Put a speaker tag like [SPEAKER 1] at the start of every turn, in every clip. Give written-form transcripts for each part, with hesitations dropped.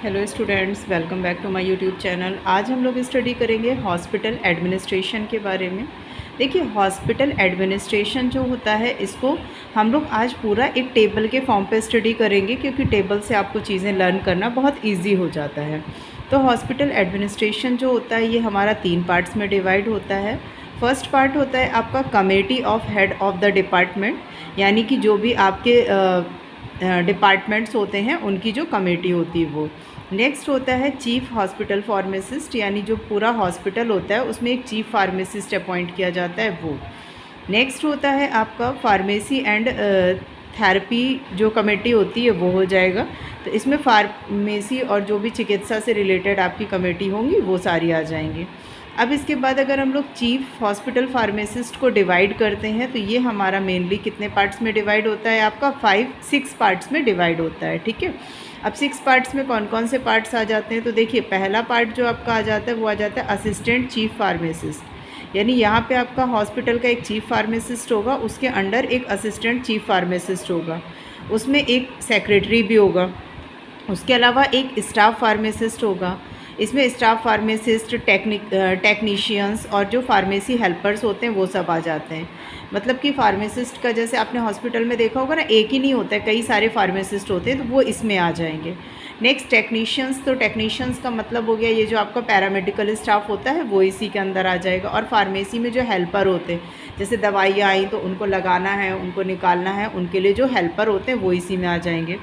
[SPEAKER 1] Hello students, welcome back to my YouTube channel. आज हम लोग स्टडी करेंगे हॉस्पिटल एडमिनिस्ट्रेशन के बारे में। देखिए, हॉस्पिटल एडमिनिस्ट्रेशन जो होता है इसको हम लोग आज पूरा एक टेबल के फॉर्म पे स्टडी करेंगे, क्योंकि टेबल से आपको चीज़ें लर्न करना बहुत इजी हो जाता है। तो हॉस्पिटल एडमिनिस्ट्रेशन जो होता है ये हमारा 3 पार्ट्स में डिवाइड होता है। फर्स्ट पार्ट होता है आपका committee of head of the department, यानी कि जो भी आपके डिपार्टमेंट्स होते हैं उनकी जो कमेटी होती है वो। नेक्स्ट होता है चीफ हॉस्पिटल फार्मासिस्ट, यानी जो पूरा हॉस्पिटल होता है उसमें एक चीफ फार्मासिस्ट अपॉइंट किया जाता है वो। नेक्स्ट होता है आपका फार्मेसी एंड थेरेपी जो कमेटी होती है वो हो जाएगा। तो इसमें फार्मेसी और जो भी चिकित्सा से रिलेटेड आपकी कमेटी होंगी वो सारी आ जाएंगी। अब इसके बाद अगर हम लोग चीफ हॉस्पिटल फार्मासिस्ट को डिवाइड करते हैं तो ये हमारा मेनली कितने पार्ट्स में डिवाइड होता है, आपका 5-6 पार्ट्स में डिवाइड होता है। ठीक है, अब 6 पार्ट्स में कौन कौन से पार्ट्स आ जाते हैं, तो देखिए पहला पार्ट जो आपका आ जाता है वो आ जाता है असिस्टेंट चीफ फार्मासिस्ट, यानी यहाँ पे आपका हॉस्पिटल का एक चीफ फार्मासिस्ट होगा, उसके अंडर एक असिस्टेंट चीफ फार्मासिस्ट होगा, उसमें एक सेक्रेटरी भी होगा, उसके अलावा एक स्टाफ फार्मासिस्ट होगा। इसमें स्टाफ फार्मासिस्ट, टेक्नीशियंस और जो फार्मेसी हेल्पर्स होते हैं वो सब आ जाते हैं। मतलब कि फार्मासिस्ट का जैसे आपने हॉस्पिटल में देखा होगा ना, एक ही नहीं होता है, कई सारे फार्मासिस्ट होते हैं, तो वो इसमें आ जाएंगे। नेक्स्ट टेक्नीशियंस, तो टेक्नीशियंस का मतलब हो गया ये जो आपका पैरामेडिकल स्टाफ होता है वो इसी के अंदर आ जाएगा। और फार्मेसी में जो हेल्पर होते हैं, जैसे दवाइयाँ आई तो उनको लगाना है, उनको निकालना है, उनके लिए जो हेल्पर होते हैं वो इसी में आ जाएंगे।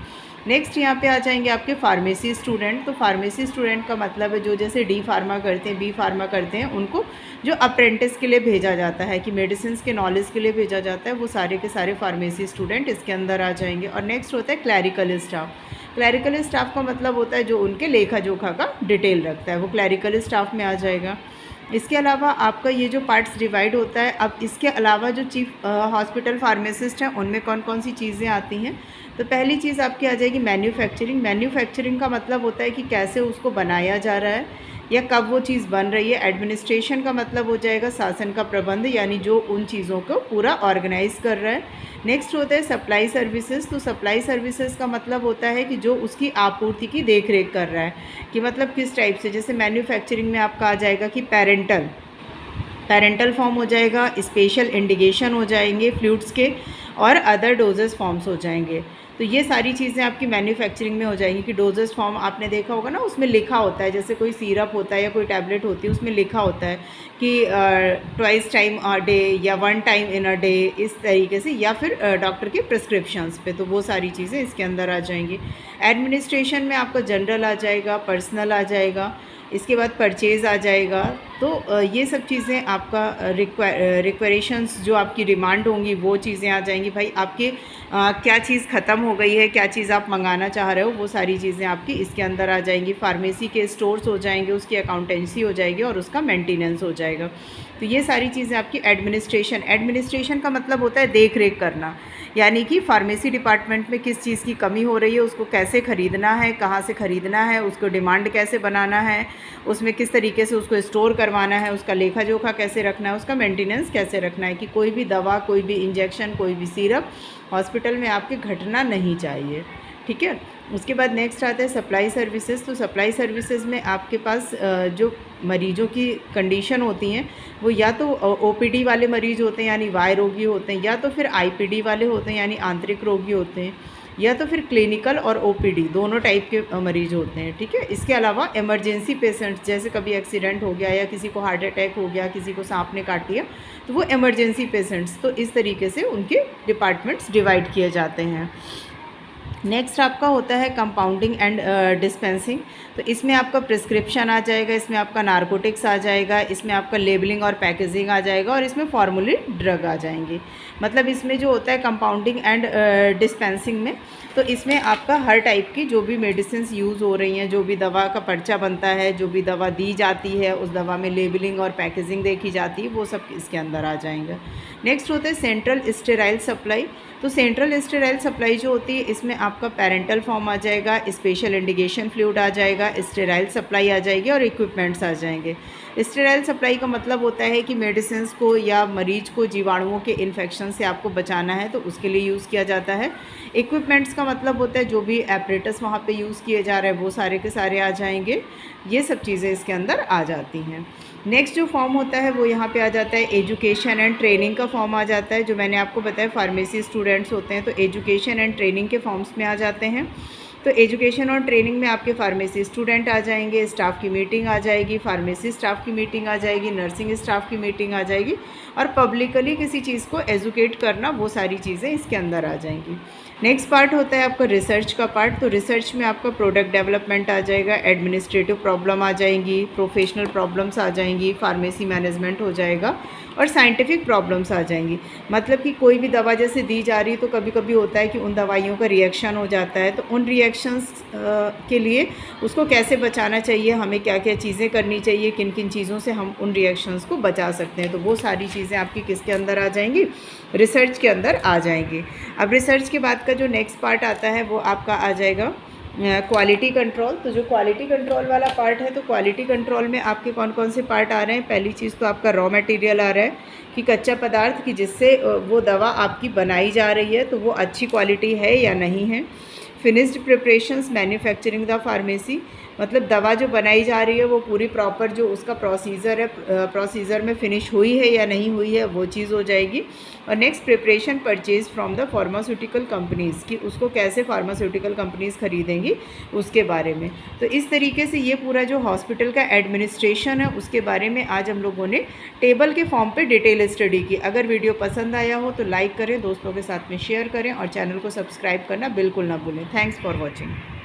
[SPEAKER 1] नेक्स्ट यहाँ पे आ जाएंगे आपके फार्मेसी स्टूडेंट। तो फार्मेसी स्टूडेंट का मतलब है जो जैसे डी फार्मा करते हैं, बी फार्मा करते हैं, उनको जो अप्रेंटिस के लिए भेजा जाता है, कि मेडिसिन के नॉलेज के लिए भेजा जाता है, वो सारे के सारे फार्मेसी स्टूडेंट इसके अंदर आ जाएंगे। और नेक्स्ट होता है क्लैरिकल स्टाफ। क्लैरिकल स्टाफ का मतलब होता है जो उनके लेखा जोखा का डिटेल रखता है, वो क्लैरिकल स्टाफ में आ जाएगा। इसके अलावा आपका ये जो पार्ट्स डिवाइड होता है, अब इसके अलावा जो चीफ हॉस्पिटल फार्मासिस्ट हैं उनमें कौन कौन सी चीज़ें आती हैं, तो पहली चीज़ आपकी आ जाएगी मैन्युफैक्चरिंग। मैन्युफैक्चरिंग का मतलब होता है कि कैसे उसको बनाया जा रहा है या कब वो चीज़ बन रही है। एडमिनिस्ट्रेशन का मतलब हो जाएगा शासन का प्रबंध, यानी जो उन चीज़ों को पूरा ऑर्गेनाइज कर रहा है। नेक्स्ट होता है सप्लाई सर्विसेज। तो सप्लाई सर्विसेज का मतलब होता है कि जो उसकी आपूर्ति की देख रेख कर रहा है, कि मतलब किस टाइप से, जैसे मैन्युफैक्चरिंग में आपका आ जाएगा कि पैरेंटल फॉर्म हो जाएगा, स्पेशल इंडिकेशन हो जाएंगे फ्लूइड्स के, और अदर डोजेस फॉर्म्स हो जाएंगे। तो ये सारी चीज़ें आपकी मैन्युफैक्चरिंग में हो जाएंगी। कि डोजेस फॉर्म आपने देखा होगा ना, उसमें लिखा होता है, जैसे कोई सिरप होता है या कोई टैबलेट होती है उसमें लिखा होता है कि ट्वाइस टाइम अ डे या 1 टाइम इन अ डे, इस तरीके से, या फिर डॉक्टर के प्रिस्क्रिप्शंस पे, तो वो सारी चीज़ें इसके अंदर आ जाएंगी। एडमिनिस्ट्रेशन में आपका जनरल आ जाएगा, पर्सनल आ जाएगा, इसके बाद परचेज़ आ जाएगा। तो ये सब चीज़ें आपका रिक्वेरेशंस जो आपकी डिमांड होंगी वो चीज़ें आ जाएंगी। भाई आपके क्या चीज़ ख़त्म हो गई है, क्या चीज़ आप मंगाना चाह रहे हो, वो सारी चीज़ें आपकी इसके अंदर आ जाएंगी। फार्मेसी के स्टोर्स हो जाएंगे, उसकी अकाउंटेंसी हो जाएगी और उसका मेंटेनेंस हो जाएगा। तो ये सारी चीज़ें आपकी एडमिनिस्ट्रेशन का मतलब होता है देख रेख करना, यानी कि फार्मेसी डिपार्टमेंट में किस चीज़ की कमी हो रही है, उसको कैसे ख़रीदना है, कहाँ से ख़रीदना है, उसको डिमांड कैसे बनाना है, उसमें किस तरीके से उसको स्टोर करवाना है, उसका लेखा जोखा कैसे रखना है, उसका मेंटेनेंस कैसे रखना है, कि कोई भी दवा, कोई भी इंजेक्शन, कोई भी सिरप हॉस्पिटल में आपके घटना नहीं चाहिए। ठीक है, उसके बाद नेक्स्ट आता है सप्लाई सर्विसेज। तो सप्लाई सर्विसेज में आपके पास जो मरीजों की कंडीशन होती हैं वो या तो ओपीडी वाले मरीज़ होते हैं यानी वाय रोगी होते हैं, या तो फिर आईपीडी वाले होते हैं यानी आंतरिक रोगी होते हैं, या तो फिर क्लिनिकल और ओपीडी दोनों टाइप के मरीज होते हैं। ठीक है, इसके अलावा इमरजेंसी पेशेंट्स, जैसे कभी एक्सीडेंट हो गया या किसी को हार्ट अटैक हो गया, किसी को सांप ने काट लिया, तो वो इमरजेंसी पेशेंट्स, तो इस तरीके से उनके डिपार्टमेंट्स डिवाइड किए जाते हैं। नेक्स्ट आपका होता है कंपाउंडिंग एंड डिस्पेंसिंग। तो इसमें आपका प्रिस्क्रिप्शन आ जाएगा, इसमें आपका नारकोटिक्स आ जाएगा, इसमें आपका लेबलिंग और पैकेजिंग आ जाएगा, और इसमें फार्मूली ड्रग आ जाएंगे। मतलब इसमें जो होता है कंपाउंडिंग एंड डिस्पेंसिंग में, तो इसमें आपका हर टाइप की जो भी मेडिसिन यूज़ हो रही हैं, जो भी दवा का पर्चा बनता है, जो भी दवा दी जाती है, उस दवा में लेबलिंग और पैकेजिंग देखी जाती है, वो सब इसके अंदर आ जाएंगे। नेक्स्ट होता है सेंट्रल स्टेराइल सप्लाई। तो सेंट्रल स्टेराइल सप्लाई जो होती है इसमें आपका पैरेंटल फॉर्म आ जाएगा, स्पेशल इंडिकेशन फ्लूइड आ जाएगा, स्टेराइल सप्लाई आ जाएगी और इक्विपमेंट्स आ जाएंगे। स्टेराइल सप्लाई का मतलब होता है कि मेडिसिन को या मरीज को जीवाणुओं के इन्फेक्शन से आपको बचाना है, तो उसके लिए यूज़ किया जाता है। इक्विपमेंट्स का मतलब होता है जो भी एपरेटस वहाँ पे यूज़ किए जा रहे हैं वो सारे के सारे आ जाएंगे। ये सब चीज़ें इसके अंदर आ जाती हैं। नेक्स्ट जो फॉर्म होता है वो यहाँ पे आ जाता है एजुकेशन एंड ट्रेनिंग का फॉर्म आ जाता है। जो मैंने आपको बताया फार्मेसी स्टूडेंट्स होते हैं तो एजुकेशन एंड ट्रेनिंग के फॉर्म्स में आ जाते हैं। तो एजुकेशन और ट्रेनिंग में आपके फार्मेसी स्टूडेंट आ जाएंगे, स्टाफ की मीटिंग आ जाएगी, फार्मेसी स्टाफ की मीटिंग आ जाएगी, नर्सिंग स्टाफ की मीटिंग आ जाएगी, और पब्लिकली किसी चीज़ को एजुकेट करना, वो सारी चीज़ें इसके अंदर आ जाएंगी। नेक्स्ट पार्ट होता है आपका रिसर्च का पार्ट। तो रिसर्च में आपका प्रोडक्ट डेवलपमेंट आ जाएगा, एडमिनिस्ट्रेटिव प्रॉब्लम आ जाएंगी, प्रोफेशनल प्रॉब्लम्स आ जाएंगी, फार्मेसी मैनेजमेंट हो जाएगा, और साइंटिफिक प्रॉब्लम्स आ जाएंगी। मतलब कि कोई भी दवा जैसे दी जा रही है तो कभी कभी होता है कि उन दवाइयों का रिएक्शन हो जाता है, तो उन रिएक्शंस के लिए उसको कैसे बचाना चाहिए, हमें क्या क्या चीज़ें करनी चाहिए, किन किन चीज़ों से हम उन रिएक्शंस को बचा सकते हैं, तो वो सारी चीज़ें आपकी किसके अंदर आ जाएंगी, रिसर्च के अंदर आ जाएंगी। अब रिसर्च के बाद का जो नेक्स्ट पार्ट आता है वो आपका आ जाएगा क्वालिटी कंट्रोल। तो जो क्वालिटी कंट्रोल वाला पार्ट है, तो क्वालिटी कंट्रोल में आपके कौन कौन से पार्ट आ रहे हैं। पहली चीज़ तो आपका रॉ मटेरियल आ रहा है कि कच्चा पदार्थ कि जिससे वो दवा आपकी बनाई जा रही है तो वो अच्छी क्वालिटी है या नहीं है। Finished preparations manufacturing the pharmacy, मतलब दवा जो बनाई जा रही है वो पूरी प्रॉपर जो उसका प्रोसीजर है, प्रोसीजर में फिनिश हुई है या नहीं हुई है, वो चीज़ हो जाएगी। और next preparation purchase from the pharmaceutical companies, कि उसको कैसे फार्मास्यूटिकल कंपनीज़ खरीदेंगी उसके बारे में। तो इस तरीके से ये पूरा जो हॉस्पिटल का एडमिनिस्ट्रेशन है उसके बारे में आज हम लोगों ने टेबल के फॉर्म पे डिटेल स्टडी की। अगर वीडियो पसंद आया हो तो लाइक करें, दोस्तों के साथ में शेयर करें, और चैनल को सब्सक्राइब करना बिल्कुल ना भूलें। Thanks for watching.